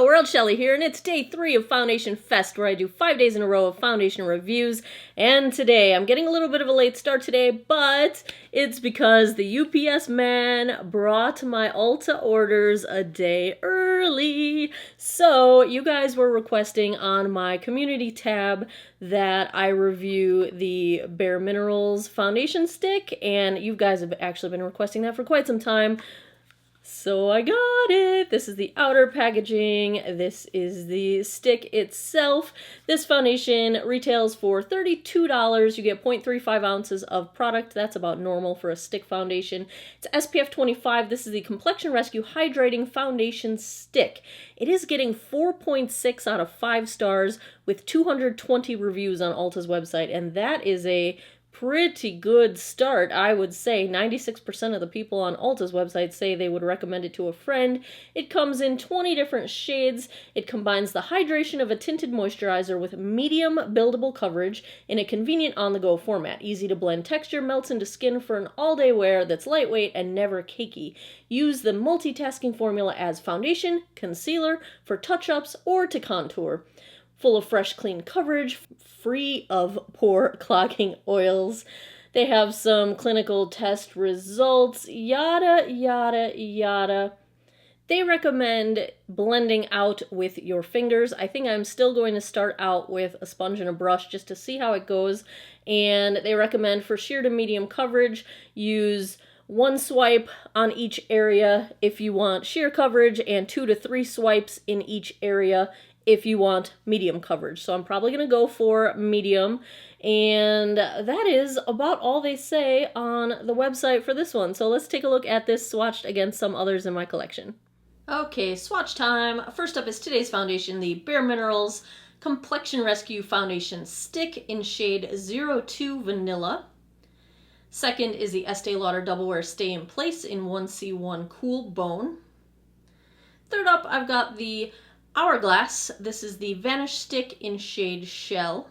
world, Shelly here, and it's day 3 of Foundation Fest, where I do 5 days in a row of foundation reviews. And today, I'm getting a little bit of a late start today, but it's because the UPS man brought my Ulta orders a day early. So, you guys were requesting on my community tab that I review the Bare Minerals foundation stick, and you guys have actually been requesting that for quite some time. So I got it. This is the outer packaging. This is the stick itself. This foundation retails for $32. You get 0.35 ounces of product. That's about normal for a stick foundation. It's SPF 25. This is the Complexion Rescue Hydrating Foundation Stick. It is getting 4.6 out of 5 stars with 220 reviews on Ulta's website, and that is a pretty good start, I would say. 96% of the people on Ulta's website say they would recommend it to a friend. It comes in 20 different shades. It combines the hydration of a tinted moisturizer with medium buildable coverage in a convenient on-the-go format. Easy to blend texture, melts into skin for an all-day wear that's lightweight and never cakey. Use the multitasking formula as foundation, concealer, for touch-ups, or to contour. Full of fresh, clean coverage, free of pore clogging oils. They have some clinical test results, yada, yada, yada. They recommend blending out with your fingers. I think I'm still going to start out with a sponge and a brush just to see how it goes. And they recommend for sheer to medium coverage, use 1 swipe on each area if you want sheer coverage, and 2 to 3 swipes in each area if you want medium coverage. So I'm probably going to go for medium, and that is about all they say on the website for this one. So let's take a look at this swatched against some others in my collection. Okay, swatch time. First up is today's foundation, the Bare Minerals Complexion Rescue Foundation Stick in shade 02 Vanilla. Second is the Estee Lauder Double Wear Stay in Place in 1C1 Cool Bone. Third up, I've got the Hourglass. This is the Vanish Stick in shade Shell.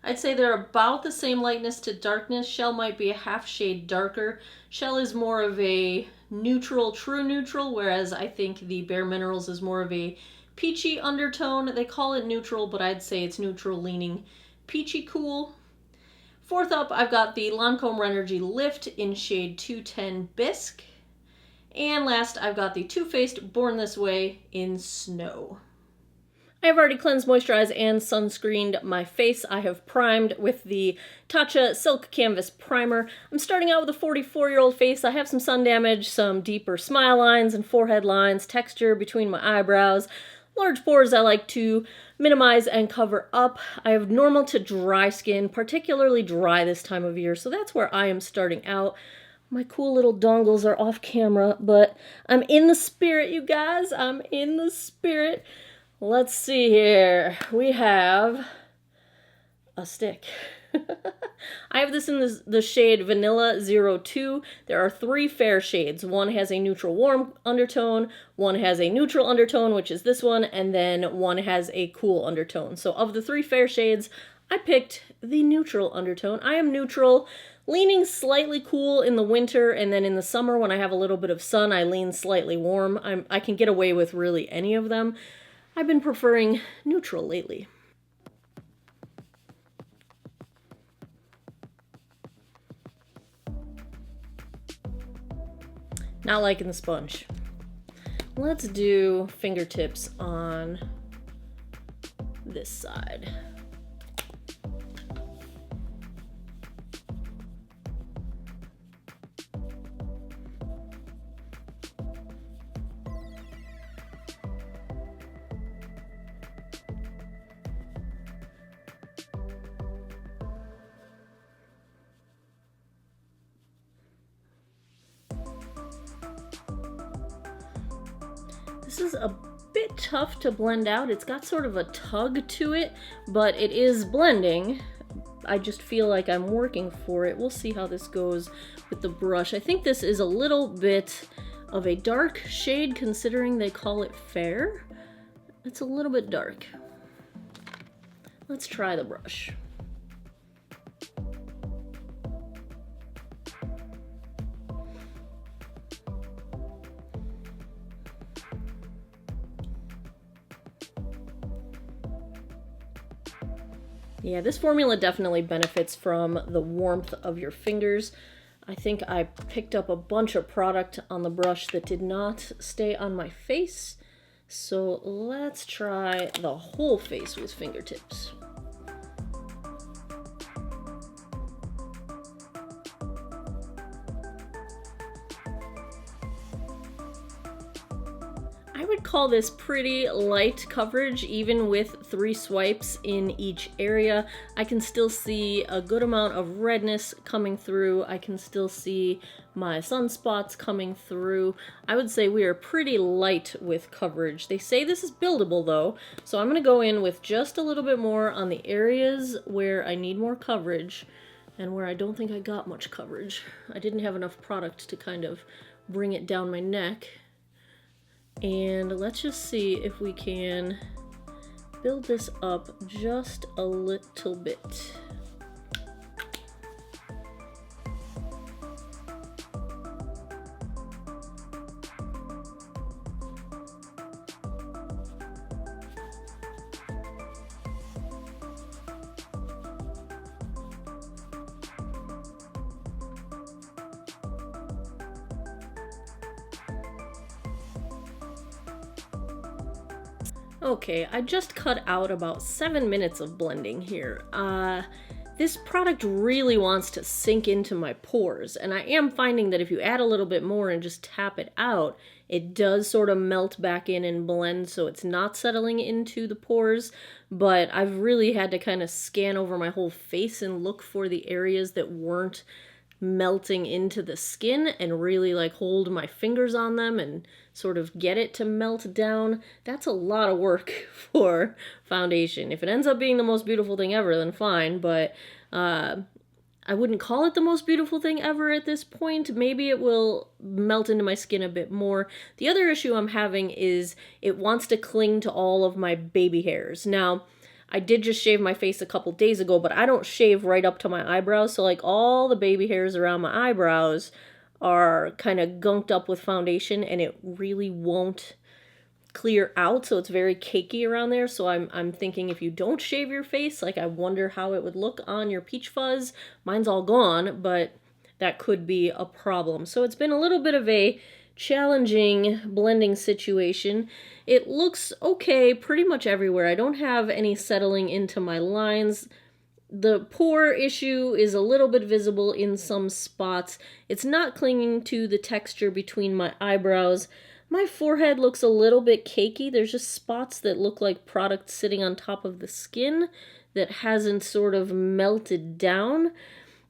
I'd say they're about the same lightness to darkness. Shell might be a half shade darker. Shell is more of a neutral, true neutral, whereas I think the Bare Minerals is more of a peachy undertone. They call it neutral, but I'd say it's neutral leaning peachy cool. Fourth up, I've got the Lancome Renergy Lift in shade 210 Bisque. And last, I've got the Too Faced Born This Way in Snow. I have already cleansed, moisturized, and sunscreened my face. I have primed with the ThaTaylaa Silk Canvas Primer. I'm starting out with a 44-year-old face. I have some sun damage, some deeper smile lines and forehead lines, texture between my eyebrows, large pores I like to minimize and cover up. I have normal to dry skin, particularly dry this time of year, so that's where I am starting out. My cool little dongles are off camera, but I'm in the spirit, you guys. I'm in the spirit. Let's see here. We have a stick. I have this in the shade Vanilla 02. There are 3 fair shades. One has a neutral warm undertone, one has a neutral undertone, which is this one, and then one has a cool undertone. So of the 3 fair shades, I picked the neutral undertone. I am neutral, leaning slightly cool in the winter, and then in the summer when I have a little bit of sun, I lean slightly warm. I can get away with really any of them. I've been preferring neutral lately. Not liking the sponge. Let's do fingertips on this side. This is a bit tough to blend out. It's got sort of a tug to it, but it is blending. I just feel like I'm working for it. We'll see how this goes with the brush. I think this is a little bit of a dark shade considering they call it fair. It's a little bit dark. Let's try the brush. Yeah, this formula definitely benefits from the warmth of your fingers. I think I picked up a bunch of product on the brush that did not stay on my face. So let's try the whole face with fingertips. I would call this pretty light coverage, even with 3 swipes in each area. I can still see a good amount of redness coming through. I can still see my sunspots coming through. I would say we are pretty light with coverage. They say this is buildable though, so I'm gonna go in with just a little bit more on the areas where I need more coverage and where I don't think I got much coverage. I didn't have enough product to kind of bring it down my neck. And let's just see if we can build this up just a little bit. Okay, I just cut out about 7 minutes of blending here. This product really wants to sink into my pores, and I am finding that if you add a little bit more and just tap it out, it does sort of melt back in and blend, so it's not settling into the pores, but I've really had to kind of scan over my whole face and look for the areas that weren't melting into the skin and really like hold my fingers on them and sort of get it to melt down. That's a lot of work for foundation. If it ends up being the most beautiful thing ever, then fine, but I wouldn't call it the most beautiful thing ever at this point. Maybe it will melt into my skin a bit more. The other issue I'm having is it wants to cling to all of my baby hairs. Now, I did just shave my face a couple days ago, but I don't shave right up to my eyebrows, so like all the baby hairs around my eyebrows are kind of gunked up with foundation, and it really won't clear out, so it's very cakey around there. So I'm thinking if you don't shave your face, like I wonder how it would look on your peach fuzz. Mine's all gone, but that could be a problem. So it's been a little bit of a challenging blending situation. It looks okay pretty much everywhere. I don't have any settling into my lines. The pore issue is a little bit visible in some spots. It's not clinging to the texture between my eyebrows. My forehead looks a little bit cakey. There's just spots that look like product sitting on top of the skin that hasn't sort of melted down.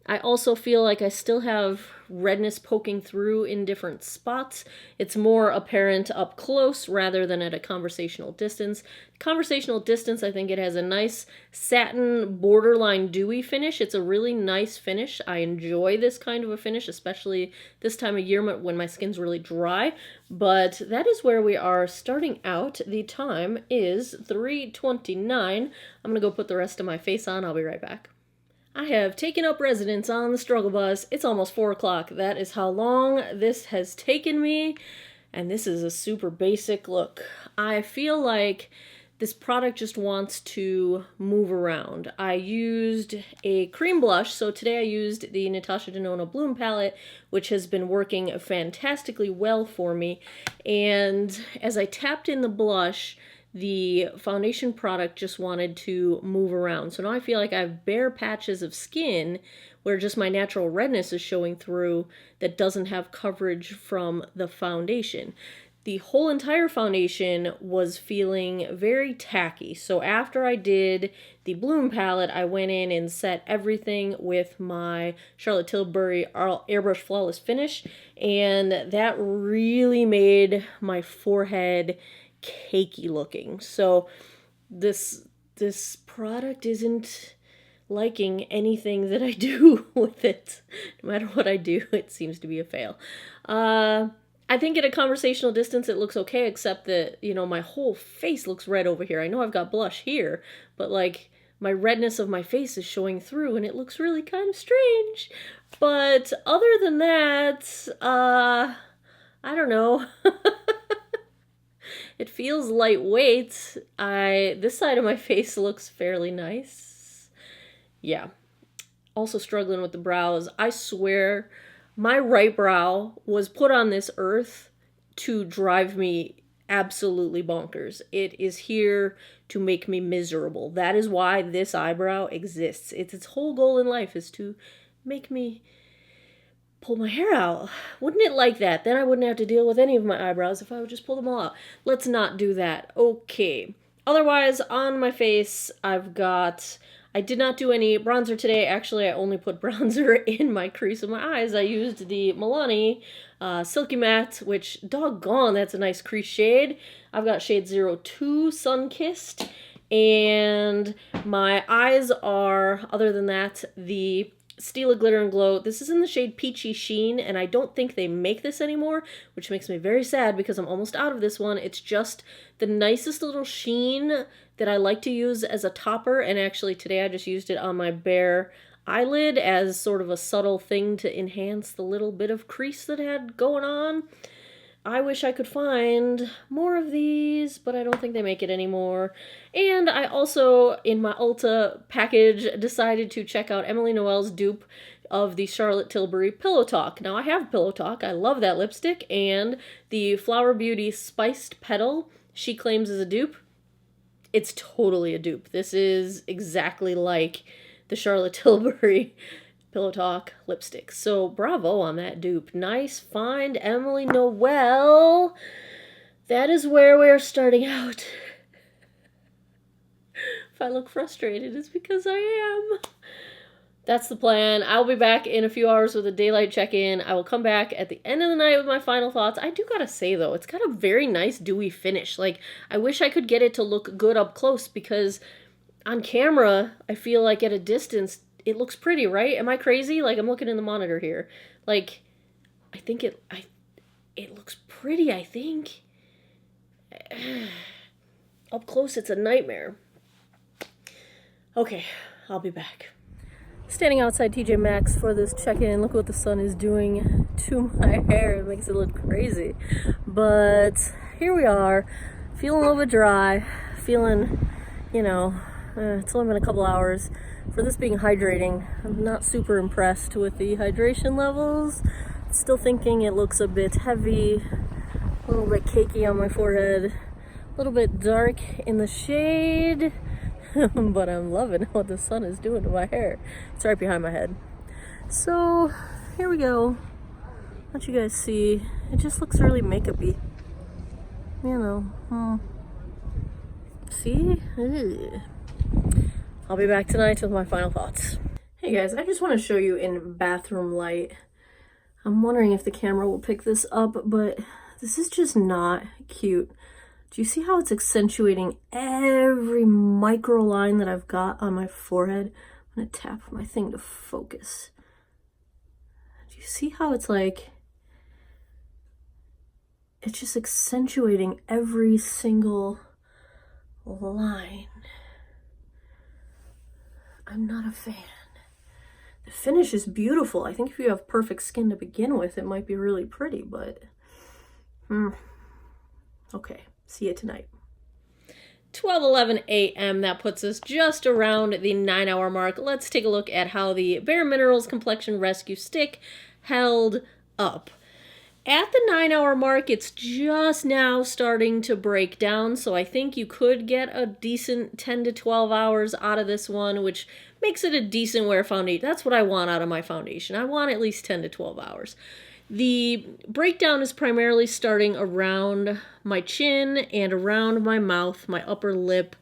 I also feel like I still have redness poking through in different spots. It's more apparent up close rather than at a conversational distance. Conversational distance, I think it has a nice satin borderline dewy finish. It's a really nice finish. I enjoy this kind of a finish, especially this time of year when my skin's really dry. But that is where we are starting out. The time is 3:29. I'm going to go put the rest of my face on. I'll be right back. I have taken up residence on the struggle bus. It's almost 4 o'clock. That is how long this has taken me, and this is a super basic look. I feel like this product just wants to move around. I used a cream blush, so today I used the Natasha Denona Bloom palette, which has been working fantastically well for me, and as I tapped in the blush, the foundation product just wanted to move around. So now I feel like I have bare patches of skin where just my natural redness is showing through that doesn't have coverage from the foundation. The whole entire foundation was feeling very tacky. So after I did the Bloom palette, I went in and set everything with my Charlotte Tilbury Airbrush Flawless Finish, and that really made my forehead cakey looking. So this product isn't liking anything that I do with it. No matter what I do, it seems to be a fail. I think at a conversational distance it looks okay, except that, you know, my whole face looks red over here. I know I've got blush here, but like my redness of my face is showing through and it looks really kind of strange. But other than that, I don't know. It feels lightweight. This side of my face looks fairly nice. Yeah. Also struggling with the brows. I swear my right brow was put on this earth to drive me absolutely bonkers. It is here to make me miserable. That is why this eyebrow exists. Its whole goal in life is to make me pull my hair out. Wouldn't it like that? Then I wouldn't have to deal with any of my eyebrows if I would just pull them all out. Let's not do that. Okay. Otherwise, on my face, I did not do any bronzer today. Actually, I only put bronzer in my crease of my eyes. I used the Milani Silky Matte, which, doggone, that's a nice crease shade. I've got shade 02 Sun-Kissed. And my eyes are, other than that, the Stila Glitter and Glow. This is in the shade Peachy Sheen, and I don't think they make this anymore, which makes me very sad because I'm almost out of this one. It's just the nicest little sheen that I like to use as a topper, and actually today I just used it on my bare eyelid as sort of a subtle thing to enhance the little bit of crease that I had going on. I wish I could find more of these, but I don't think they make it anymore. And I also, in my Ulta package, decided to check out Emily Noel's dupe of the Charlotte Tilbury Pillow Talk. Now, I have Pillow Talk. I love that lipstick. And the Flower Beauty Spiced Petal she claims is a dupe. It's totally a dupe. This is exactly like the Charlotte Tilbury Pillow Talk lipstick. So bravo on that dupe. Nice find, Emily Noel. That is where we're starting out. If I look frustrated, it's because I am. That's the plan. I'll be back in a few hours with a daylight check-in. I will come back at the end of the night with my final thoughts. I do gotta say, though, it's got a very nice dewy finish. Like, I wish I could get it to look good up close because on camera, I feel like at a distance, it looks pretty, right? Am I crazy? Like, I'm looking in the monitor here. Like, I think it looks pretty, I think. Up close, it's a nightmare. Okay, I'll be back. Standing outside TJ Maxx for this check-in. Look what the sun is doing to my hair. It makes it look crazy. But here we are, feeling a little bit dry, feeling, you know, it's only been a couple hours. For this being hydrating, I'm not super impressed with the hydration levels. Still thinking it looks a bit heavy, a little bit cakey on my forehead, a little bit dark in the shade, but I'm loving what the sun is doing to my hair. It's right behind my head. So here we go. Let you guys see. It just looks really makeup-y. You know. See? Ugh. I'll be back tonight with my final thoughts. Hey guys, I just want to show you in bathroom light. I'm wondering if the camera will pick this up, but this is just not cute. Do you see how it's accentuating every micro line that I've got on my forehead? I'm gonna tap my thing to focus. Do you see how it's like, it's just accentuating every single line. I'm not a fan. The finish is beautiful. I think if you have perfect skin to begin with, it might be really pretty, but okay, see you tonight. 12:11 a.m. That puts us just around the 9-hour mark. Let's take a look at how the Bare Minerals Complexion Rescue Stick held up. At the 9-hour mark, it's just now starting to break down, so I think you could get a decent 10 to 12 hours out of this one, which makes it a decent wear foundation. That's what I want out of my foundation. I want at least 10 to 12 hours. The breakdown is primarily starting around my chin and around my mouth, my upper lip.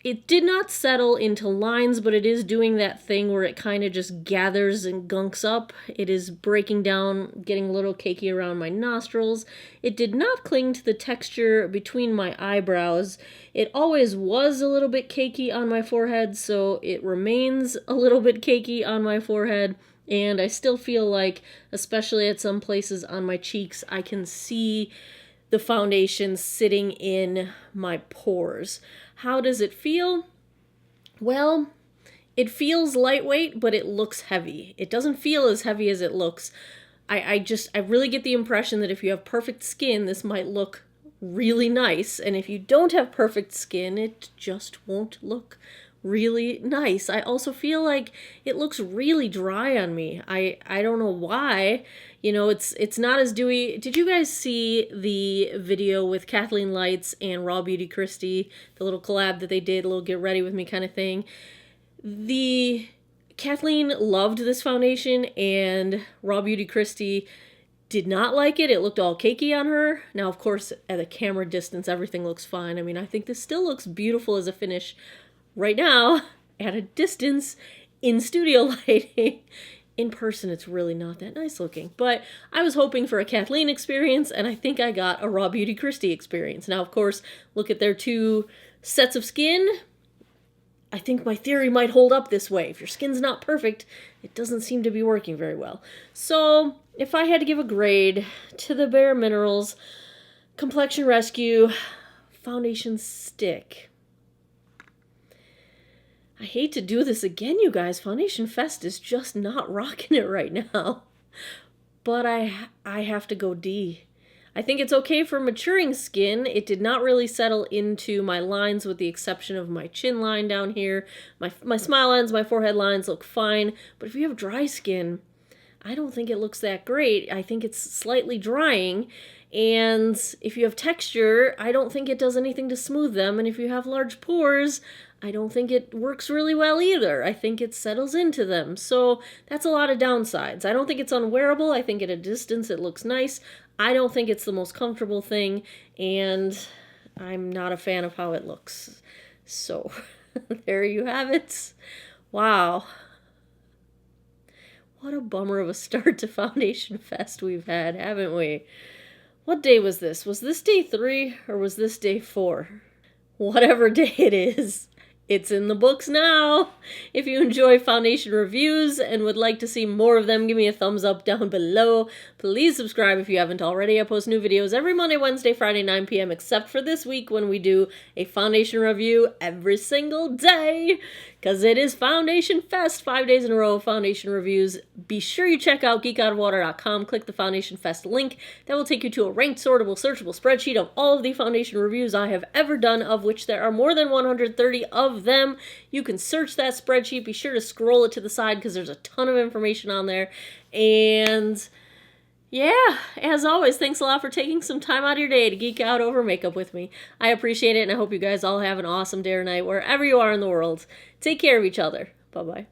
It did not settle into lines, but it is doing that thing where it kind of just gathers and gunks up. It is breaking down, getting a little cakey around my nostrils. It did not cling to the texture between my eyebrows. It always was a little bit cakey on my forehead, so it remains a little bit cakey on my forehead. And I still feel like, especially at some places on my cheeks, I can see the foundation sitting in my pores. How does it feel? Well, it feels lightweight, but it looks heavy. It doesn't feel as heavy as it looks. I really get the impression that if you have perfect skin, this might look really nice. And if you don't have perfect skin, it just won't look really nice. I also feel like it looks really dry on me. I don't know why. You know, it's not as dewy. Did you guys see the video with Kathleen Lights and Raw Beauty Kristi, the little collab that they did, a little get ready with me kind of thing? Kathleen loved this foundation and Raw Beauty Kristi did not like it. It looked all cakey on her. Now, of course, at a camera distance, everything looks fine. I mean, I think this still looks beautiful as a finish right now at a distance in studio lighting. In person, it's really not that nice looking. But I was hoping for a Kathleen experience, and I think I got a Raw Beauty Kristi experience. Now, of course, look at their two sets of skin. I think my theory might hold up this way. If your skin's not perfect, it doesn't seem to be working very well. So, if I had to give a grade to the Bare Minerals Complexion Rescue Foundation Stick, I hate to do this again, you guys. Foundation Fest is just not rocking it right now. But I have to go D. I think it's okay for maturing skin. It did not really settle into my lines with the exception of my chin line down here. My smile lines, my forehead lines look fine. But if you have dry skin, I don't think it looks that great. I think it's slightly drying. And if you have texture, I don't think it does anything to smooth them. And if you have large pores, I don't think it works really well either. I think it settles into them. So that's a lot of downsides. I don't think it's unwearable. I think at a distance it looks nice. I don't think it's the most comfortable thing, and I'm not a fan of how it looks. So there you have it. Wow. What a bummer of a start to Foundation Fest we've had, haven't we? What day was this? Was this day 3 or was this day 4? Whatever day it is, it's in the books now. If you enjoy foundation reviews and would like to see more of them, give me a thumbs up down below. Please subscribe if you haven't already. I post new videos every Monday, Wednesday, Friday, 9 p.m. except for this week when we do a foundation review every single day. Because it is Foundation Fest, 5 days in a row of foundation reviews. Be sure you check out geekoutofwater.com. Click the Foundation Fest link. That will take you to a ranked, sortable, searchable spreadsheet of all of the foundation reviews I have ever done, of which there are more than 130 of them. You can search that spreadsheet. Be sure to scroll it to the side because there's a ton of information on there. And yeah, as always, thanks a lot for taking some time out of your day to geek out over makeup with me. I appreciate it, and I hope you guys all have an awesome day or night wherever you are in the world. Take care of each other. Bye-bye.